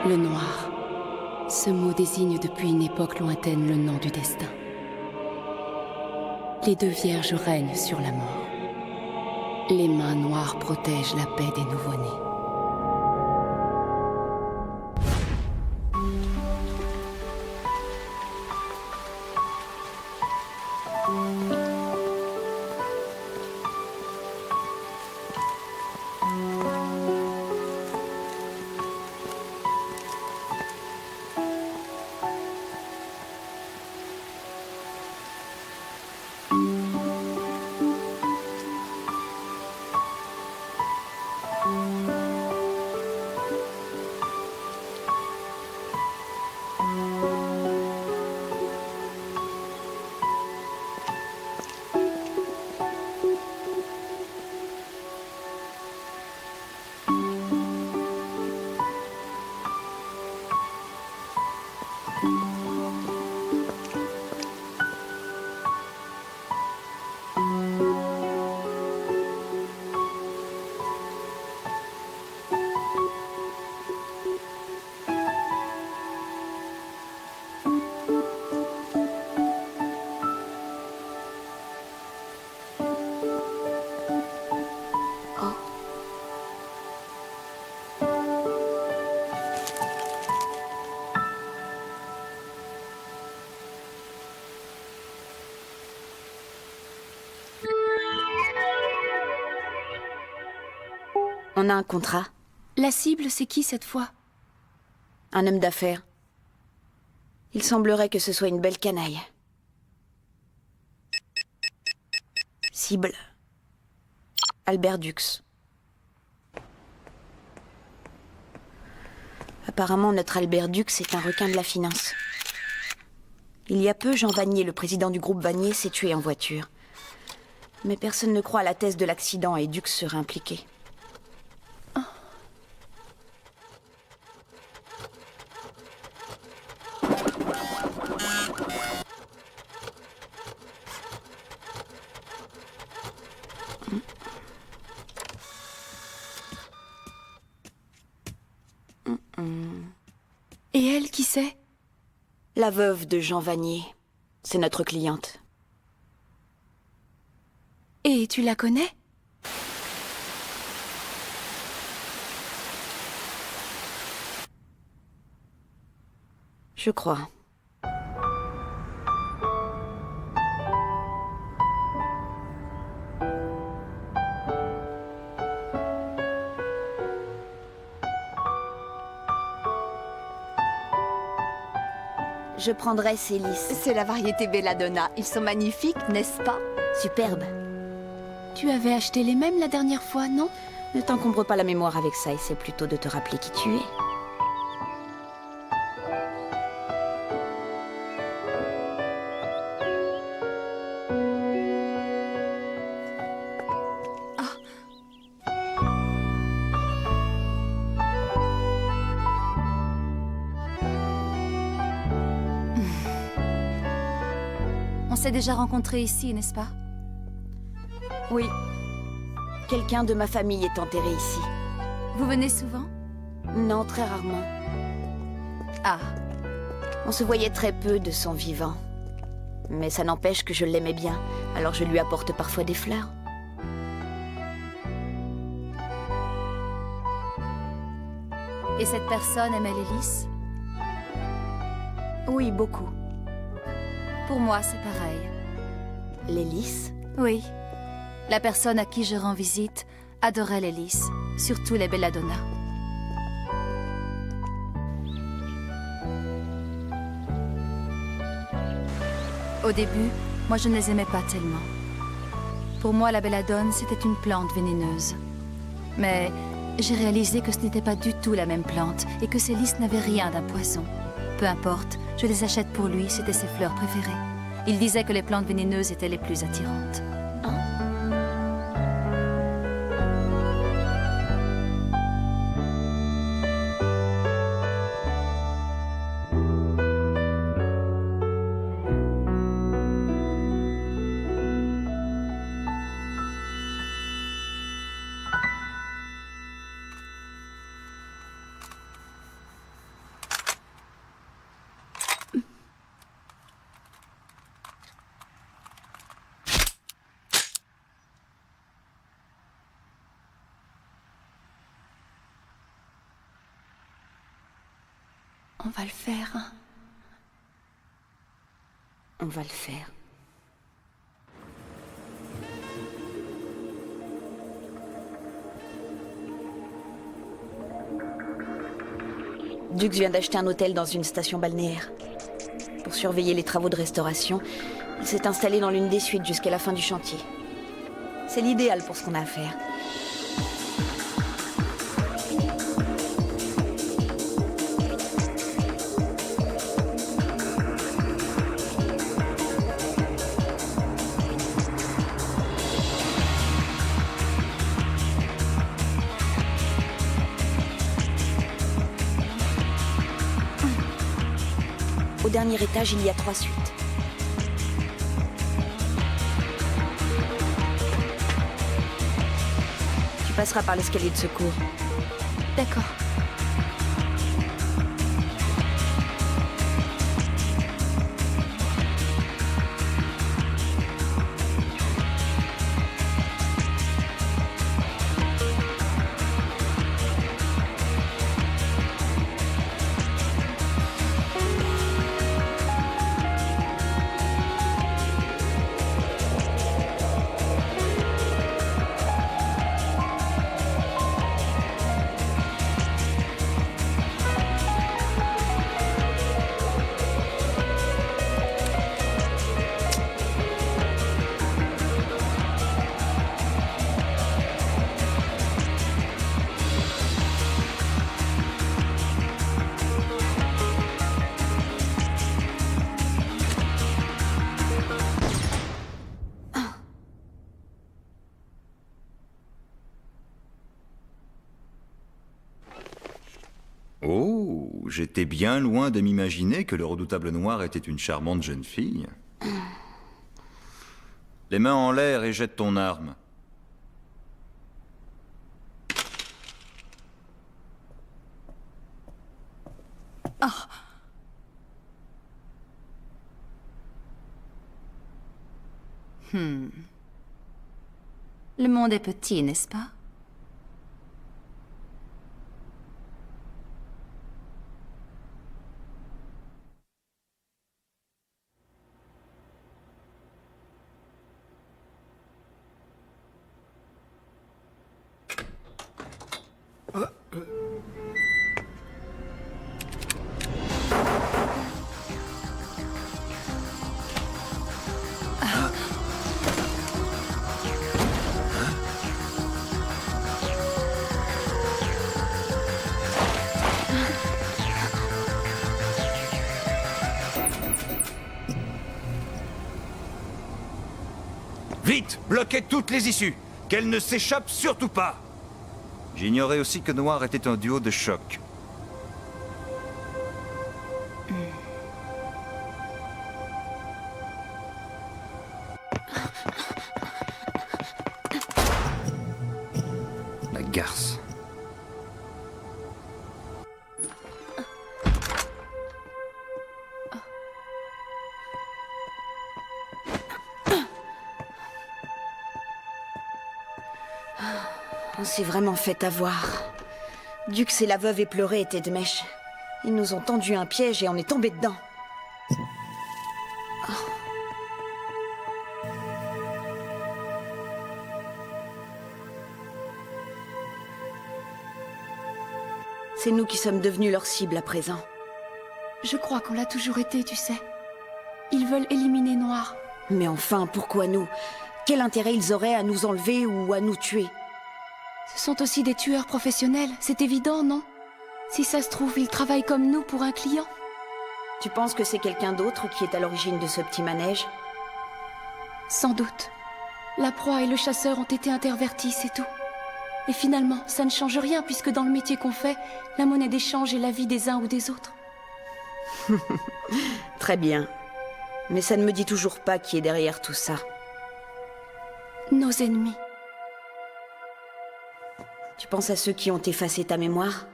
Le noir. Ce mot désigne depuis une époque lointaine le nom du destin. Les deux vierges règnent sur la mort. Les mains noires protègent la paix des nouveau-nés. On a un contrat. La cible, c'est qui cette fois? Un homme d'affaires. Il semblerait que ce soit une belle canaille. Cible. Albert Dux. Apparemment, notre Albert Dux est un requin de la finance. Il y a peu, Jean Vanier, le président du groupe Vanier, s'est tué en voiture. Mais personne ne croit à la thèse de l'accident et Dux serait impliqué. Et elle, qui c'est? La veuve de Jean Vanier. C'est notre cliente. Et tu la connais? Je crois. Je prendrai ces lys. C'est la variété Belladonna. Ils sont magnifiques, n'est-ce pas? Superbe. Tu avais acheté les mêmes la dernière fois, non? Ne t'encombre pas la mémoire avec ça, essaie plutôt de te rappeler qui tu es. On s'est déjà rencontrés ici, n'est-ce pas? Oui. Quelqu'un de ma famille est enterré ici. Vous venez souvent? Non, très rarement. Ah. On se voyait très peu de son vivant. Mais ça n'empêche que je l'aimais bien, alors je lui apporte parfois des fleurs. Et cette personne aimait les lys? Oui, beaucoup. Pour moi, c'est pareil. Les lys? Oui. La personne à qui je rends visite adorait les lys, surtout les Belladonna. Au début, moi je ne les aimais pas tellement. Pour moi, la belladone, c'était une plante vénéneuse. Mais j'ai réalisé que ce n'était pas du tout la même plante et que ces lys n'avaient rien d'un poison. Peu importe, je les achète pour lui, c'était ses fleurs préférées. Il disait que les plantes vénéneuses étaient les plus attirantes. On va le faire, hein. On va le faire. Dux vient d'acheter un hôtel dans une station balnéaire. Pour surveiller les travaux de restauration, il s'est installé dans l'une des suites jusqu'à la fin du chantier. C'est l'idéal pour ce qu'on a à faire. Au dernier étage, il y a 3 suites. Tu passeras par l'escalier de secours. D'accord. Oh, j'étais bien loin de m'imaginer que le redoutable noir était une charmante jeune fille. Les mains en l'air et jette ton arme. Le monde est petit, n'est-ce pas? Vite, bloquez toutes les issues. Qu'elle ne s'échappe surtout pas. J'ignorais aussi que Noir était un duo de choc. La garce. On s'est vraiment fait avoir. Dux et la veuve éplorée étaient de mèche. Ils nous ont tendu un piège et on est tombé dedans. C'est nous qui sommes devenus leur cible à présent. Je crois qu'on l'a toujours été, tu sais. Ils veulent éliminer Noir. Mais enfin, pourquoi nous? Quel intérêt ils auraient à nous enlever ou à nous tuer? Ce sont aussi des tueurs professionnels, c'est évident, non? Si ça se trouve, ils travaillent comme nous pour un client. Tu penses que c'est quelqu'un d'autre qui est à l'origine de ce petit manège? Sans doute. La proie et le chasseur ont été intervertis, c'est tout. Et finalement, ça ne change rien puisque dans le métier qu'on fait, la monnaie d'échange est la vie des uns ou des autres. Très bien. Mais ça ne me dit toujours pas qui est derrière tout ça. Nos ennemis. Tu penses à ceux qui ont effacé ta mémoire?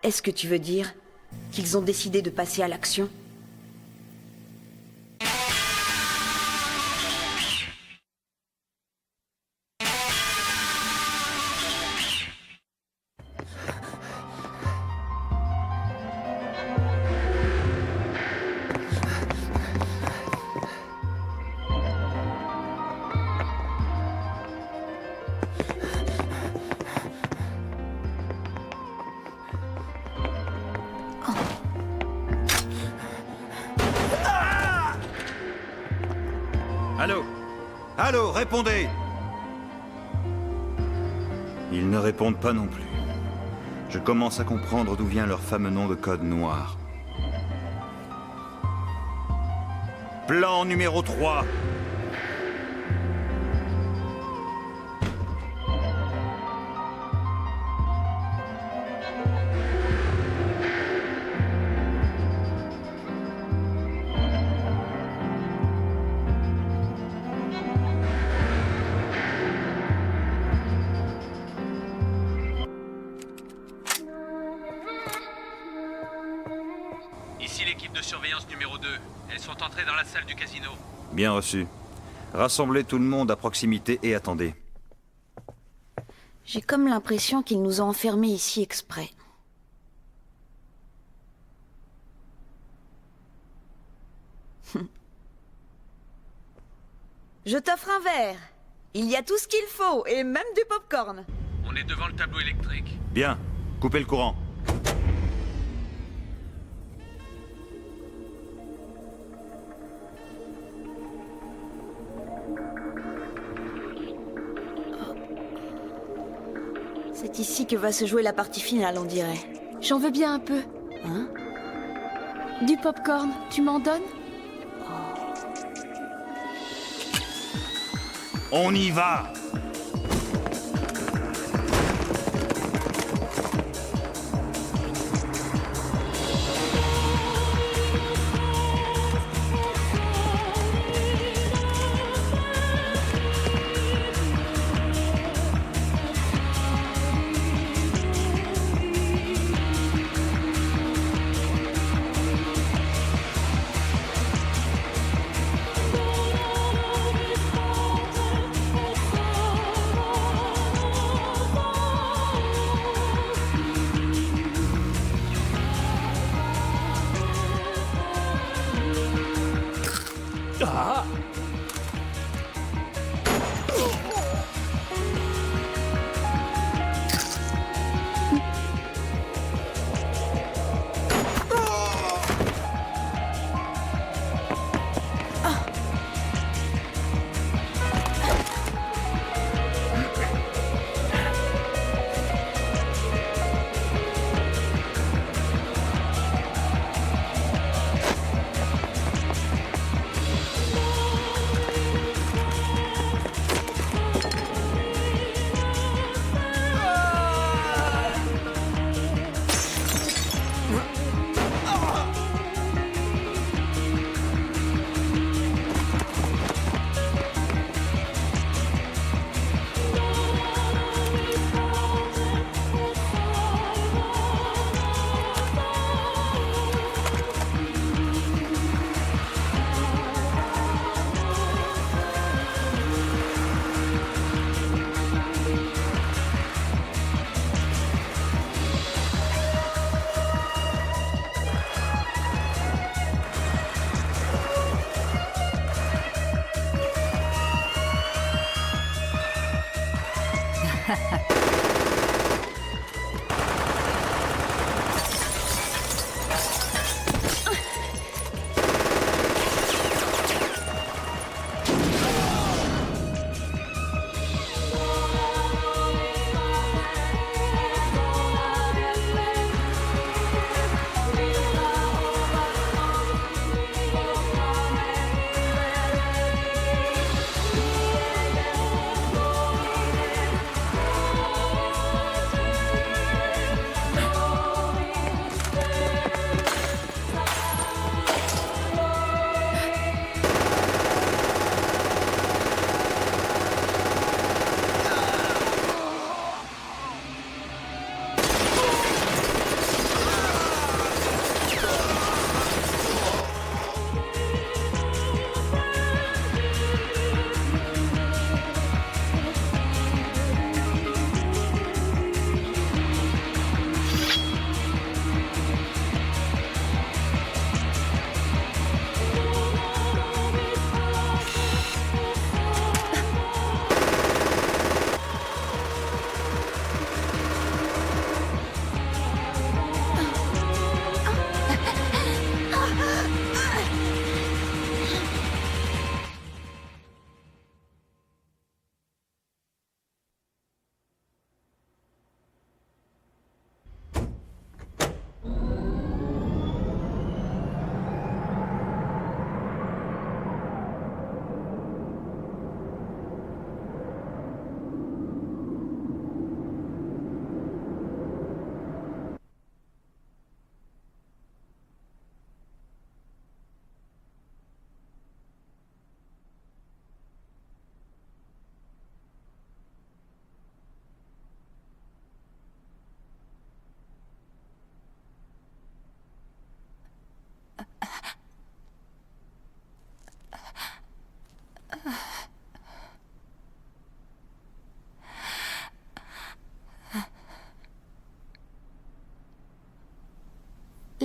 Est-ce que tu veux dire qu'ils ont décidé de passer à l'action? Allô? Allô, répondez! Ils ne répondent pas non plus. Je commence à comprendre d'où vient leur fameux nom de code noir. Plan numéro 3. Ici l'équipe de surveillance numéro 2. Elles sont entrées dans la salle du casino. Bien reçu. Rassemblez tout le monde à proximité et attendez. J'ai comme l'impression qu'ils nous ont enfermés ici exprès. Je t'offre un verre. Il y a tout ce qu'il faut, et même du popcorn. On est devant le tableau électrique. Bien. Coupez le courant. C'est ici que va se jouer la partie finale, on dirait. J'en veux bien un peu. Hein? Du popcorn, tu m'en donnes? On y va!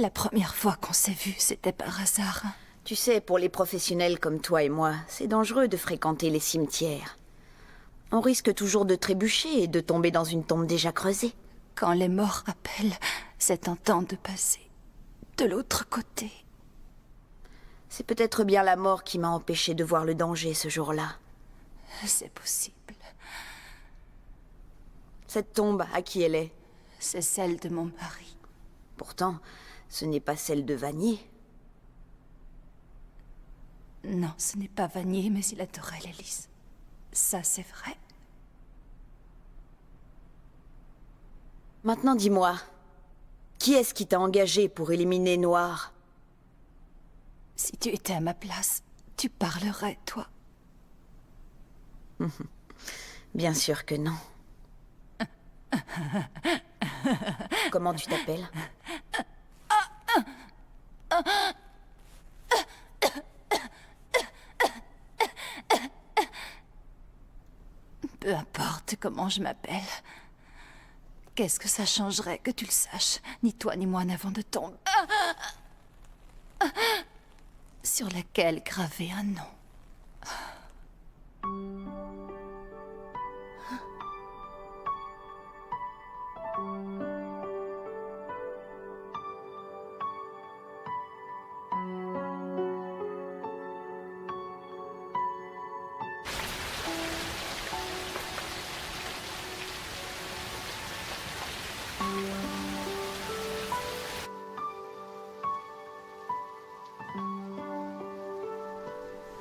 La première fois qu'on s'est vus, c'était par hasard. Tu sais, pour les professionnels comme toi et moi, c'est dangereux de fréquenter les cimetières. On risque toujours de trébucher et de tomber dans une tombe déjà creusée. Quand les morts appellent, c'est tentant de passer de l'autre côté. C'est peut-être bien la mort qui m'a empêché de voir le danger ce jour-là. C'est possible. Cette tombe, à qui elle est? C'est celle de mon mari. Pourtant, ce n'est pas celle de Vanier. Non, ce n'est pas Vanier, mais il adorait l'hélice. Ça, c'est vrai. Maintenant, dis-moi, qui est-ce qui t'a engagé pour éliminer Noir? Si tu étais à ma place, tu parlerais, toi. Bien sûr que non. Comment tu t'appelles? Peu importe comment je m'appelle. Qu'est-ce que ça changerait que tu le saches? Ni toi ni moi n'avons de tombe. Sur laquelle graver un nom.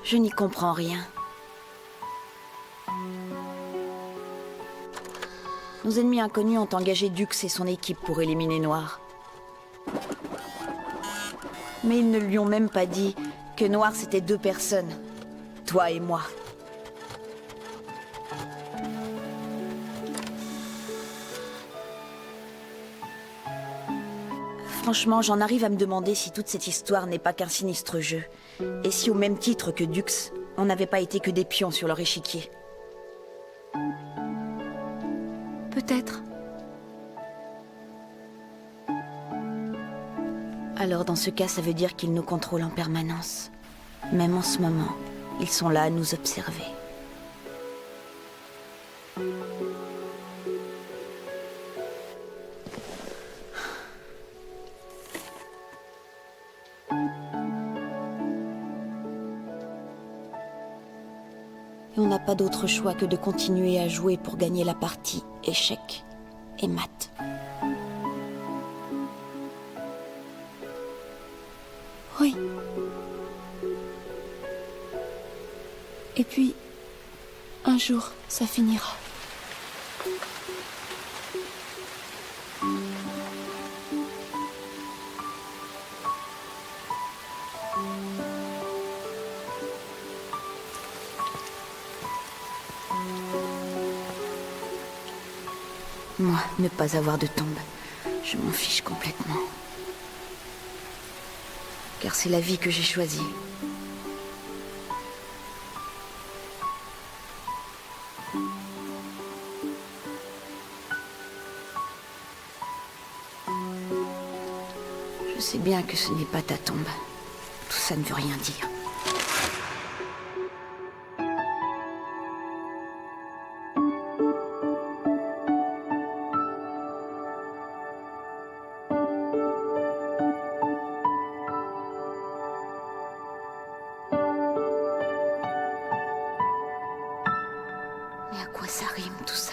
Je n'y comprends rien. Nos ennemis inconnus ont engagé Dux et son équipe pour éliminer Noir. Mais ils ne lui ont même pas dit que Noir c'était deux personnes. Toi et moi. Franchement, j'en arrive à me demander si toute cette histoire n'est pas qu'un sinistre jeu. Et si au même titre que Dux, on n'avait pas été que des pions sur leur échiquier. Peut-être. Alors dans ce cas, ça veut dire qu'ils nous contrôlent en permanence. Même en ce moment, ils sont là à nous observer. Et on n'a pas d'autre choix que de continuer à jouer pour gagner la partie échec et mat. Oui. Et puis, un jour, ça finira. Moi, ne pas avoir de tombe, je m'en fiche complètement. Car c'est la vie que j'ai choisie. Je sais bien que ce n'est pas ta tombe. Tout ça ne veut rien dire. Mais à quoi ça rime tout ça?